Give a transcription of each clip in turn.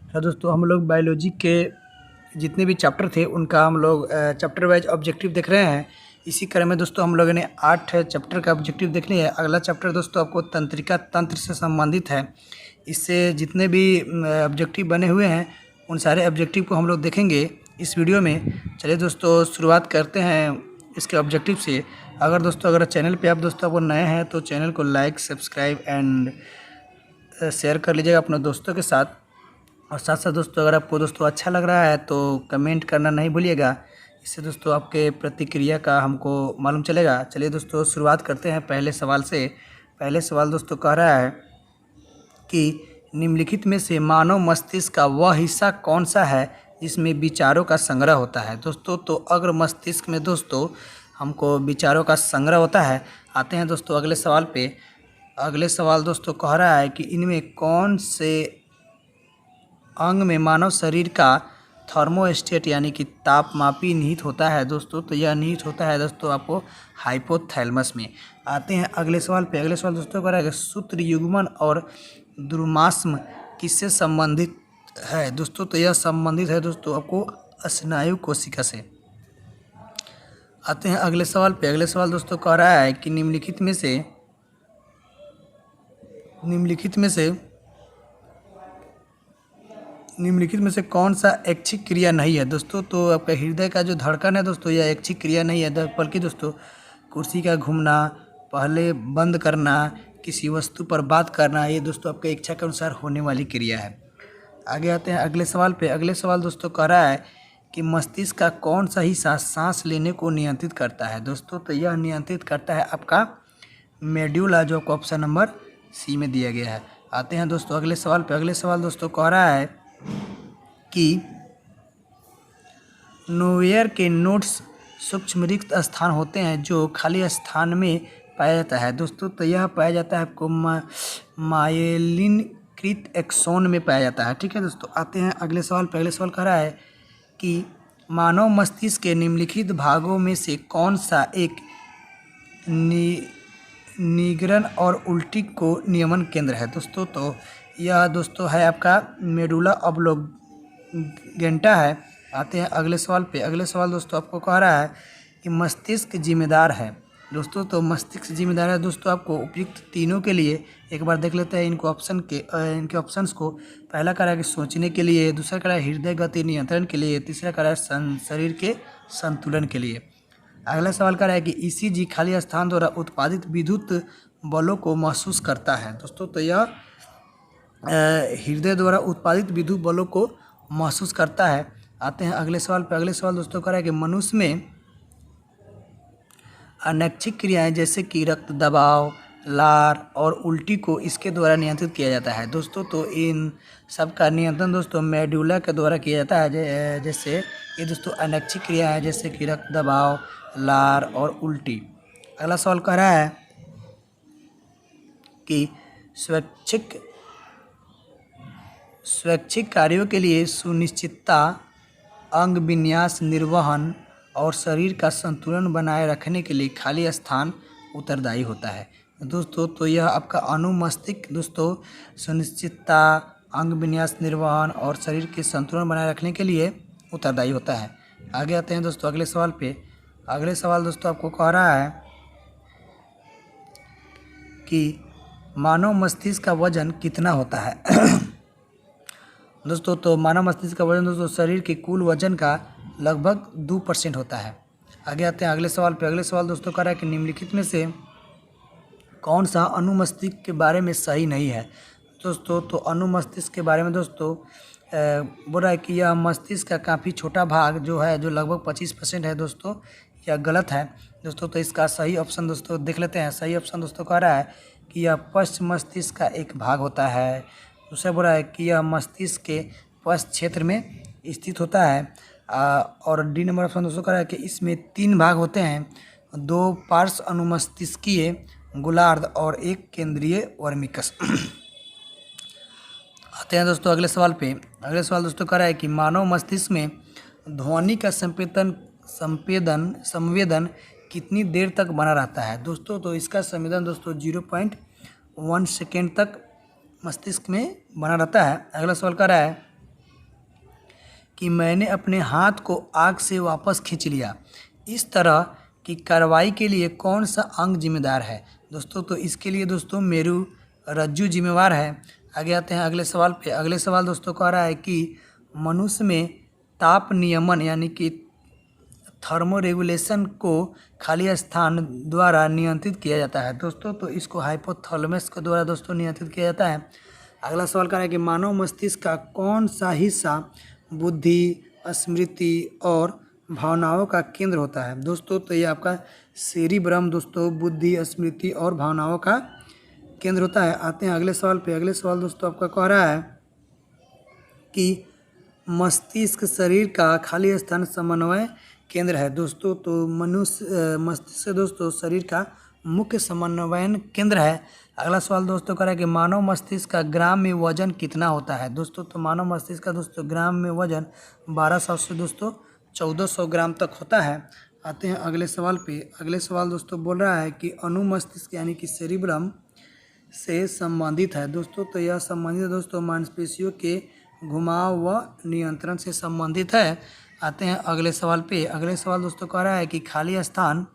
तो दोस्तों हम लोग बायोलॉजी के जितने भी चैप्टर थे उनका हम लोग चैप्टर वाइज ऑब्जेक्टिव देख रहे हैं। इसी क्रम में दोस्तों हम लोगों ने 8 चैप्टर का ऑब्जेक्टिव देख लिया है। अगला चैप्टर दोस्तों आपको तंत्रिका तंत्र से संबंधित है। इससे जितने भी ऑब्जेक्टिव बने हुए हैं उन सारे ऑब्जेक्टिव को हम लोग देखेंगे इस वीडियो में। चलिए दोस्तों शुरुआत करते हैं इसके ऑब्जेक्टिव से। अगर चैनल पे आप दोस्तों आपको नए हैं तो चैनल को लाइक सब्सक्राइब एंड शेयर कर लीजिएगा अपने दोस्तों के साथ। और साथ साथ दोस्तों अगर आपको दोस्तों अच्छा लग रहा है तो कमेंट करना नहीं भूलिएगा। इससे दोस्तों आपके प्रतिक्रिया का हमको मालूम चलेगा। चलिए दोस्तों शुरुआत करते हैं पहले सवाल से। पहले सवाल दोस्तों कह रहा है कि निम्नलिखित में से मानव मस्तिष्क का वह हिस्सा कौन सा है जिसमें विचारों का संग्रह होता है। दोस्तों तो अग्र मस्तिष्क में दोस्तों हमको विचारों का संग्रह होता है। आते हैं दोस्तों अगले सवाल पे। अगले सवाल दोस्तों कह रहा है कि इनमें कौन से अंग में मानव शरीर का थर्मोस्टेट यानी कि तापमापी निहित होता है। दोस्तों तो यह निहित होता है दोस्तों आपको हाइपोथैलेमस में। आते हैं अगले सवाल पे। अगले सवाल दोस्तों कह रहा है कि सूत्र युग्मन और द्रुमास्म किससे संबंधित है। दोस्तों तो यह संबंधित है दोस्तों आपको स्नायु कोशिका से। आते हैं अगले सवाल पे। अगले सवाल दोस्तों कह रहा है कि निम्नलिखित में से कौन सा ऐच्छिक क्रिया नहीं है। दोस्तों तो आपका हृदय का जो धड़कन है दोस्तों यह ऐच्छिक क्रिया नहीं है, बल्कि दोस्तों कुर्सी का घूमना, पहले बंद करना, किसी वस्तु पर बात करना, ये दोस्तों आपके इच्छा के अनुसार होने वाली क्रिया है। आगे आते हैं अगले सवाल पे। अगले सवाल दोस्तों कह रहा है कि मस्तिष्क का कौन सा हिस्सा सांस लेने को नियंत्रित करता है। दोस्तों तो यह नियंत्रित करता है आपका मेड्यूला, जो आपको ऑप्शन नंबर सी में दिया गया है। आते हैं दोस्तों अगले सवाल पे। अगले सवाल दोस्तों कह रहा है कि नोवेयर के नोड्स सूक्ष्म रिक्त स्थान होते हैं जो खाली स्थान में पाया जाता है। दोस्तों तो यह पाया जाता है आपको मायलिनकृत एक्सोन में पाया जाता है। ठीक है दोस्तों। आते हैं अगले सवाल पे। अगले सवाल कह रहा है कि मानव मस्तिष्क के निम्नलिखित भागों में से कौन सा एक निगरण और उल्टी को नियमन केंद्र है। दोस्तों तो यह दोस्तों है आपका मेडुला ऑब्लोंगेटा है। आते हैं अगले सवाल पे। अगले सवाल दोस्तों आपको कह रहा है कि मस्तिष्क जिम्मेदार है। दोस्तों तो मस्तिष्क जिम्मेदार है दोस्तों आपको उपयुक्त तीनों के लिए। एक बार देख लेते हैं इनके ऑप्शंस को। पहला कह रहा है कि सोचने के लिए, दूसरा कह रहा है हृदय गति नियंत्रण के लिए, तीसरा कह रहा है शरीर के संतुलन के लिए। अगला सवाल कह रहा है कि ईसीजी खाली स्थान द्वारा उत्पादित विद्युत बलों को महसूस करता है। दोस्तों तो यह हृदय द्वारा उत्पादित विद्युत बलों को महसूस करता है। आते हैं अगले सवाल पर। अगले सवाल दोस्तों कह रहा है कि मनुष्य में अनैच्छिक क्रियाएं जैसे कि रक्त दबाव, लार और उल्टी को इसके द्वारा नियंत्रित किया जाता है। दोस्तों तो इन सब का नियंत्रण दोस्तों मेडुला के द्वारा किया जाता है। जैसे ये दोस्तों अनैच्छिक क्रिया है जैसे कि रक्त दबाव, लार और उल्टी। अगला सवाल कह रहा है कि स्वैच्छिक कार्यों के लिए सुनिश्चितता, अंग विन्यास, निर्वहन और शरीर का संतुलन बनाए रखने के लिए खाली स्थान उत्तरदायी होता है। दोस्तों तो यह आपका अनुमस्तिष्क दोस्तों सुनिश्चितता, अंग विन्यास, निर्वहन और शरीर के संतुलन बनाए रखने के लिए उत्तरदायी होता है। आगे आते हैं दोस्तों अगले सवाल पे। अगले सवाल दोस्तों आपको कह रहा है कि मानव मस्तिष्क का वजन कितना होता है। दोस्तों तो मानव मस्तिष्क का वजन दोस्तों शरीर के कुल वजन का लगभग 2% होता है। आगे आते हैं अगले सवाल पे। अगले सवाल दोस्तों कह रहा है कि निम्नलिखित में से कौन सा अनुमस्तिष्क के बारे में सही नहीं है। दोस्तों तो अनुमस्तिष्क के बारे में दोस्तों बोल रहा है कि यह मस्तिष्क का काफ़ी छोटा भाग जो है, जो लगभग 25% है दोस्तों, यह गलत है। दोस्तों तो इसका सही ऑप्शन दोस्तों देख लेते हैं। सही ऑप्शन दोस्तों कह रहा है कि यह पश्च मस्तिष्क का एक भाग होता है। दूसरा बोल रहा है कि यह मस्तिष्क के पश्च क्षेत्र में स्थित होता है। और डी नंबर ऑप्शन दोस्तों कह रहा है कि इसमें 3 भाग होते हैं, 2 पार्श्व अनुमस्तिष्कीय गोलार्ध और 1 केंद्रीय वर्मिकस। आते हैं दोस्तों अगले सवाल पे। अगले सवाल दोस्तों कह रहा है कि मानव मस्तिष्क में ध्वनि का संवेदन कितनी देर तक बना रहता है। दोस्तों तो इसका संवेदन दोस्तों 0.1 सेकेंड तक मस्तिष्क में बना रहता है। अगला सवाल कह रहा है कि मैंने अपने हाथ को आग से वापस खींच लिया। इस तरह की कार्रवाई के लिए कौन सा अंग जिम्मेदार है? दोस्तों तो इसके लिए दोस्तों मेरु रज्जु जिम्मेवार है। आगे आते हैं अगले सवाल पे। अगले सवाल दोस्तों कह रहा है कि मनुष्य में ताप नियमन यानी कि थर्मो रेगुलेशन को खाली स्थान द्वारा नियंत्रित किया जाता है। दोस्तों तो इसको हाइपोथैलेमस के द्वारा दोस्तों नियंत्रित किया जाता है। अगला सवाल कह रहा है कि मानव मस्तिष्क का कौन सा हिस्सा बुद्धि, स्मृति और भावनाओं का केंद्र होता है? दोस्तों तो ये आपका सेरिब्रम दोस्तों बुद्धि, स्मृति और भावनाओं का केंद्र होता है। आते हैं अगले सवाल पे। अगले सवाल दोस्तों आपका कह रहा है कि मस्तिष्क शरीर का खाली स्थान समन्वय केंद्र है। दोस्तों तो मनुष्य मस्तिष्क दोस्तों शरीर का मुख्य समन्वयन केंद्र है। अगला सवाल दोस्तों कह रहा है कि मानव मस्तिष्क का ग्राम में वजन कितना होता है? दोस्तों तो मानव मस्तिष्क का दोस्तों ग्राम में वजन 1200 से दोस्तों 1400 ग्राम तक होता है। आते हैं अगले सवाल पे। अगले सवाल दोस्तों बोल रहा है कि अनुमस्तिष्क यानी कि सेरिब्रम से संबंधित है। दोस्तों तो यह संबंधित है दोस्तों मांसपेशियों के घुमाव व नियंत्रण से संबंधित है। आते हैं अगले सवाल पे। अगले सवाल दोस्तों कह रहा है कि खाली स्थान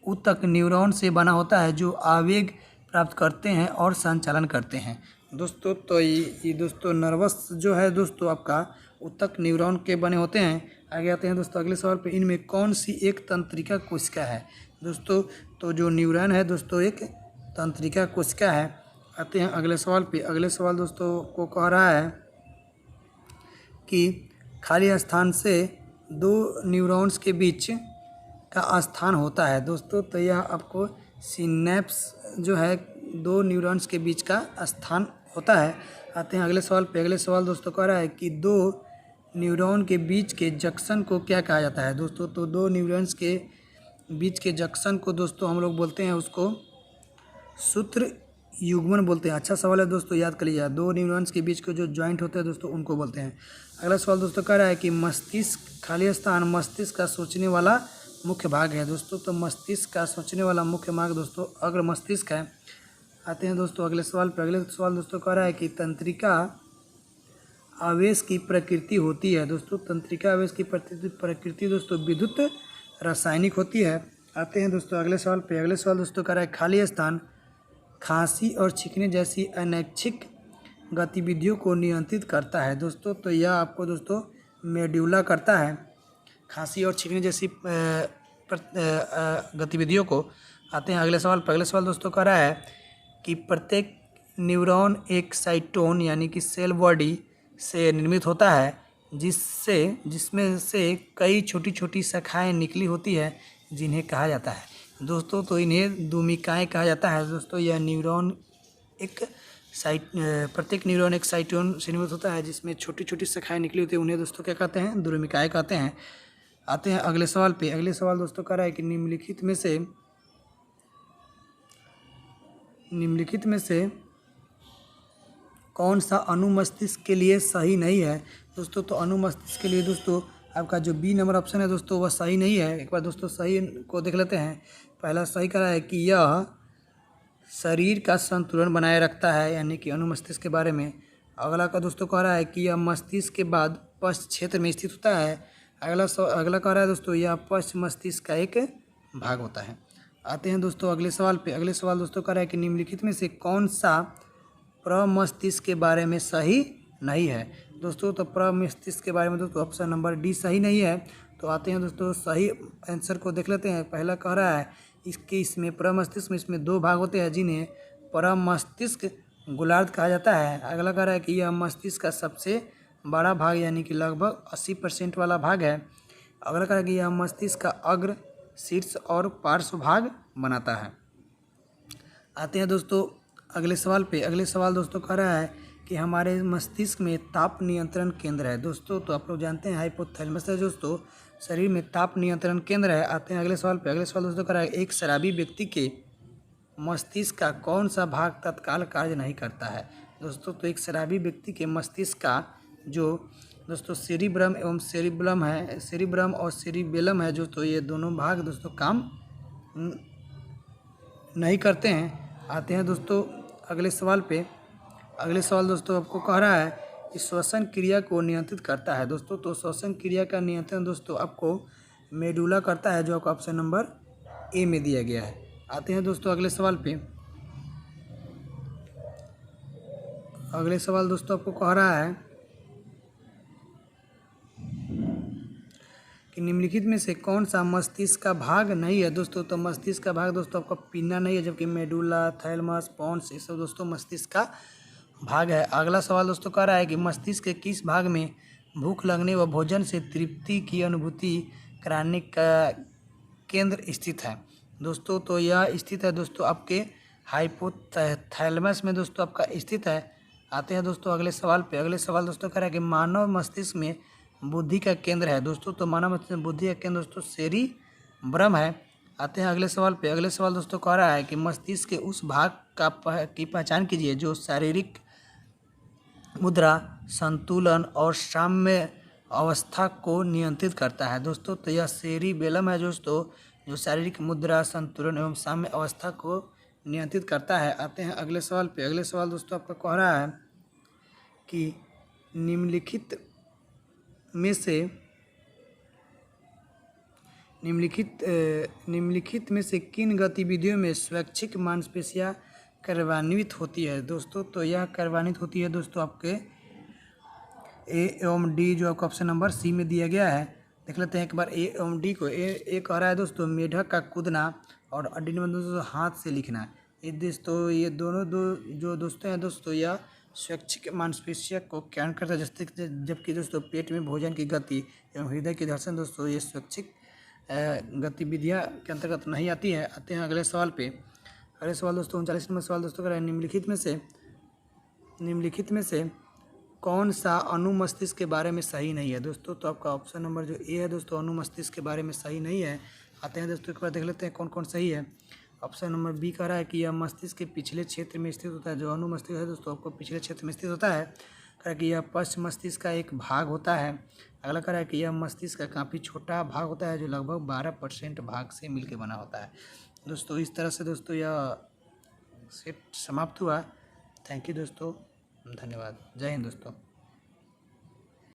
ऊतक न्यूरॉन से बना होता है जो आवेग प्राप्त करते हैं और संचालन करते हैं। दोस्तों तो ये दोस्तों नर्वस जो है दोस्तों आपका ऊतक न्यूरॉन के बने होते हैं। आगे आते हैं दोस्तों अगले सवाल पे। इनमें कौन सी एक तंत्रिका कोशिका है? दोस्तों तो जो न्यूरॉन है दोस्तों एक तंत्रिका कोशिका है। आते हैं अगले सवाल पे। अगले सवाल दोस्तों को कह रहा है कि खाली स्थान से दो न्यूरॉन्स के बीच का स्थान होता है। दोस्तों तो यह आपको सिनेप्स जो है दो न्यूरॉन्स के बीच का स्थान होता है। आते हैं अगले सवाल पे। अगले सवाल दोस्तों कह रहा है कि दो न्यूरॉन के बीच के जंक्शन को क्या कहा जाता है? दोस्तों तो दो न्यूरॉन्स के बीच के जंक्शन को दोस्तों हम लोग बोलते हैं उसको सूत्र युग्मन बोलते हैं। अच्छा सवाल है दोस्तों, याद कर लीजिए। दो न्यूरॉन्स के बीच के जो जॉइंट होते हैं दोस्तों उनको बोलते हैं। अगला सवाल दोस्तों कह रहा है कि मस्तिष्क खाली स्थान मस्तिष्क का सोचने वाला मुख्य भाग है। दोस्तों तो मस्तिष्क का सोचने वाला मुख्य भाग दोस्तों अग्र मस्तिष्क है। आते हैं दोस्तों अगले सवाल पर। अगले सवाल दोस्तों कह रहा है कि तंत्रिका आवेश की प्रकृति होती है। दोस्तों तंत्रिका आवेश की प्रकृति दोस्तों विद्युत रासायनिक होती है। आते हैं दोस्तों अगले सवाल पे। अगले सवाल दोस्तों कह रहा है खाली स्थान खांसी और छींकने जैसी अनैच्छिक गतिविधियों को नियंत्रित करता है। दोस्तों तो यह आपको दोस्तों मेड्यूला करता है खांसी और छींकने जैसी गतिविधियों को। आते हैं अगले सवाल पर। अगले सवाल दोस्तों कह रहा है कि प्रत्येक न्यूरॉन एक साइटोन यानी कि सेल बॉडी से निर्मित होता है जिसमें से कई छोटी छोटी शाखाएं निकली होती है जिन्हें कहा जाता है। दोस्तों तो इन्हें दूमिकाएँ कहा जाता है। दोस्तों यह न्यूरॉन एक प्रत्येक न्यूरॉन एक साइटोन से निर्मित होता है जिसमें छोटी छोटी शाखाएं निकली होती है, उन्हें दोस्तों क्या कहते हैं? दूमिकाएँ कहते हैं। आते हैं अगले सवाल पे। अगले सवाल दोस्तों कह रहा है कि निम्नलिखित में से कौन सा अनुमस्तिष्क के लिए सही नहीं है? दोस्तों तो अनुमस्तिष्क के लिए दोस्तों आपका जो बी नंबर ऑप्शन है दोस्तों वह सही नहीं है। एक बार दोस्तों सही को देख लेते हैं। पहला सही कह रहा है कि यह शरीर का संतुलन बनाए रखता है यानी कि अनुमस्तिष्क के बारे में। अगला का दोस्तों कह रहा है कि यह मस्तिष्क के बाद पश्च क्षेत्र में स्थित होता है। अगला कह रहा है दोस्तों यह पश्च मस्तिष्क का एक भाग होता है। आते हैं दोस्तों अगले सवाल पे। अगले सवाल दोस्तों कह रहा है कि निम्नलिखित में से कौन सा प्रमस्तिष्क के बारे में सही नहीं है? दोस्तों तो प्रमस्तिष्क के बारे में दोस्तों ऑप्शन नंबर डी सही नहीं है। तो आते हैं दोस्तों सही आंसर को देख लेते हैं। पहला कह रहा है इसमें प्रमस्तिष्क में इसमें दो भाग होते हैं जिन्हें प्रमस्तिष्क गोलार्ध कहा जाता है। अगला कह रहा है कि यह मस्तिष्क का सबसे बड़ा भाग यानी कि लगभग 80% वाला भाग है। अगला कह रहा है कि यह मस्तिष्क का अग्र, शीर्ष और पार्श्व भाग बनाता है। आते हैं दोस्तों अगले सवाल पे। अगले सवाल दोस्तों कह रहा है कि हमारे मस्तिष्क में ताप नियंत्रण केंद्र है। दोस्तों तो आप लोग जानते हैं हाइपोथैलेमस है दोस्तों शरीर में ताप नियंत्रण केंद्र है। आते हैं अगले सवाल पे। अगले सवाल दोस्तों कह रहा है एक शराबी व्यक्ति के मस्तिष्क का कौन सा भाग तत्काल कार्य नहीं करता है? दोस्तों तो एक शराबी व्यक्ति के मस्तिष्क का जो दोस्तों सेरिब्रम एवं सेरिब्रम और सेरिबेलम है जो तो ये दोनों भाग दोस्तों काम नहीं करते हैं। आते हैं दोस्तों अगले सवाल पे। अगले सवाल दोस्तों आपको कह रहा है श्वसन क्रिया को नियंत्रित करता है दोस्तों। तो श्वसन क्रिया का नियंत्रण दोस्तों आपको मेडुला करता है, जो आपको ऑप्शन नंबर ए में दिया गया है। आते हैं दोस्तों अगले सवाल पे। अगले सवाल दोस्तों आपको कह रहा है कि निम्नलिखित में से कौन सा मस्तिष्क का भाग नहीं है दोस्तों। तो मस्तिष्क का भाग दोस्तों आपका पिन्ना नहीं है, जबकि मेडुला, थैलेमस, पोन्स ये सब दोस्तों मस्तिष्क का भाग है। अगला सवाल दोस्तों कह रहा है कि मस्तिष्क के किस भाग में भूख लगने व भोजन से तृप्ति की अनुभूति कराने का केंद्र स्थित है दोस्तों। तो यह स्थित है दोस्तों आपके हाइपोथैलेमस में दोस्तों आपका स्थित है। आते हैं दोस्तों अगले सवाल पे। अगले सवाल दोस्तों कह रहा है कि मानव मस्तिष्क में बुद्धि का केंद्र है दोस्तों। तो मानव मस्तिष्क में बुद्धि का केंद्र दोस्तों सेरिब्रम है। आते हैं अगले सवाल पे। अगले सवाल दोस्तों कह रहा है कि मस्तिष्क के उस भाग की पहचान कीजिए जो शारीरिक मुद्रा, संतुलन और साम्य अवस्था को नियंत्रित करता है दोस्तों। तो यह सेरिबेलम है दोस्तों, जो शारीरिक मुद्रा, संतुलन एवं साम्य अवस्था को नियंत्रित करता है। आते हैं अगले सवाल पे। अगले सवाल दोस्तों आपका कह रहा है कि निम्नलिखित में से किन गतिविधियों में स्वैच्छिक मांसपेशियां कार्यान्वित होती है दोस्तों। तो यह कार्यान्वित होती है दोस्तों आपके ए एवं डी, जो आपको ऑप्शन नंबर सी में दिया गया है। देख लेते हैं एक बार ए एवं डी को। ए कह रहा है दोस्तों मेढक का कूदना, और डी नंबर दोस्तों हाथ से लिखना। ये दोनों जो दोस्तों हैं दोस्तों, यह स्वैच्छिक मांसपेशियों को कार्य करता है, जबकि दोस्तों पेट में भोजन की गति एवं हृदय की धड़कन दोस्तों ये स्वैच्छिक गतिविधियाँ के अंतर्गत नहीं आती है। आते हैं अगले सवाल पे। अगले सवाल दोस्तों 39 नंबर सवाल दोस्तों का निम्नलिखित में से कौन सा अनुमस्तिष्क के बारे में सही नहीं है दोस्तों। तो आपका ऑप्शन नंबर जो ए है दोस्तों, अनुमस्तिष्क के बारे में सही नहीं है। आते हैं दोस्तों एक बार देख लेते हैं कौन कौन सही है। ऑप्शन नंबर बी कह रहा है कि यह मस्तिष्क के पिछले क्षेत्र में स्थित होता है। जो अनुमस्तिष्क है दोस्तों आपको पिछले क्षेत्र में स्थित होता है। कह रहा है कि यह पश्च मस्तिष्क का एक भाग होता है। अगला कह रहा है कि यह मस्तिष्क का काफ़ी छोटा भाग होता है, जो लगभग 12% भाग से मिलकर बना होता है दोस्तों। इस तरह से दोस्तों यह सेट समाप्त हुआ। थैंक यू दोस्तों, धन्यवाद। जय हिंद दोस्तों।